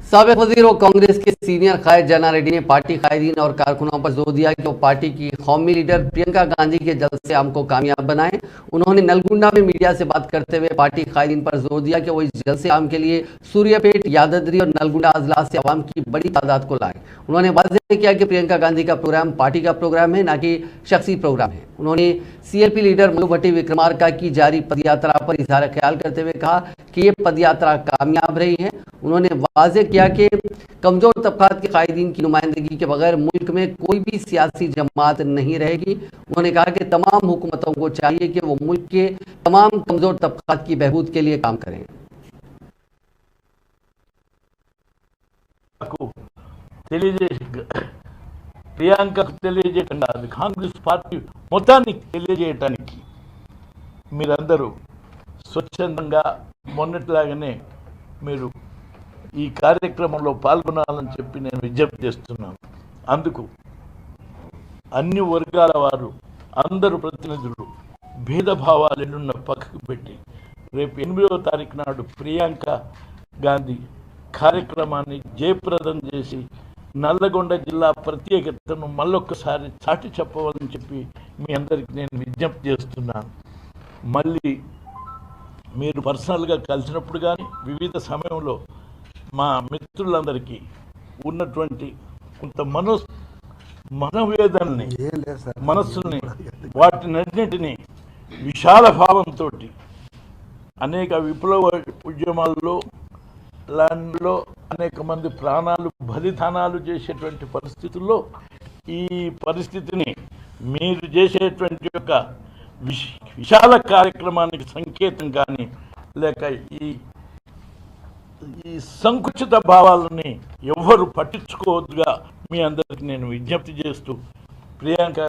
साबिक वजीर और कांग्रेस के सीनियर कायद जना रेड्डी ने पार्टी कायदीन और कारकुनों पर जोर दिया कि वो पार्टी की कौमी लीडर प्रियंका गांधी के जलसे आम को कामयाब बनाएं। उन्होंने नलगुंडा में मीडिया से बात करते हुए पार्टी कायदीन पर जोर दिया कि वो इस जलसे आम के लिए सूर्यापेट, यादद्री और नलगुंडा अजला से आवाम की बड़ी तादाद को लाएं। उन्होंने वाज़ेह किया कि प्रियंका गांधी का प्रोग्राम पार्टी का प्रोग्राम है, न कि शख्सी प्रोग्राम है। उन्होंने सीएलपी लीडर मल्लू भट्टी विक्रमार्का की जारी पदयात्रा पर इजहार ख्याल करते हुए कहा कि ये पदयात्रा कामयाब रही है। उन्होंने वाज़ेह किया कि कमजोर तबकात के कायदीन की नुमाइंदगी के बगैर मुल्क में कोई भी सियासी जमात नहीं रहेगी। उन्होंने कहा कि तमाम हुकूमतों को चाहिए कि वो मुल्क के तमाम कमजोर तबकात की बहबूद के लिए काम करें। ప్రియాంకకు తెలియజేయకుండా అది కాంగ్రెస్ పార్టీ మొత్తానికి తెలియజేయటానికి మీరందరూ స్వచ్ఛందంగా మొన్నట్లాగానే మీరు ఈ కార్యక్రమంలో పాల్గొనాలని చెప్పి నేను విజ్ఞప్తి చేస్తున్నాను. అందుకు అన్ని వర్గాల వారు అందరూ ప్రతినిధులు భేదభావాలను పక్కకు పెట్టి రేపు 8వ తారీఖు నాడు ప్రియాంక గాంధీ కార్యక్రమాన్ని జయప్రదం చేసి నల్లగొండ జిల్లా ప్రత్యేకతను మళ్ళొక్కసారి చాటి చెప్పవాలని చెప్పి మీ అందరికీ నేను విజ్ఞప్తి చేస్తున్నాను. మళ్ళీ మీరు పర్సనల్గా కలిసినప్పుడు కానీ వివిధ సమయంలో మా మిత్రులందరికీ ఉన్నటువంటి కొంత మనోవేదనని మనస్సుని వాటినన్నింటినీ విశాల భావంతో అనేక విప్లవ ఉద్యమాల్లో ల్యాండ్లో అనేక మంది ప్రాణాలు బలిదానాలు చేసేటువంటి పరిస్థితుల్లో ఈ పరిస్థితిని మీరు చేసేటువంటి యొక్క విశాల కార్యక్రమానికి సంకేతం కానీ లేక ఈ సంకుచిత భావాలని ఎవ్వరు పట్టించుకోవద్దుగా మీ అందరికి నేను విజ్ఞప్తి చేస్తూ ప్రియాంక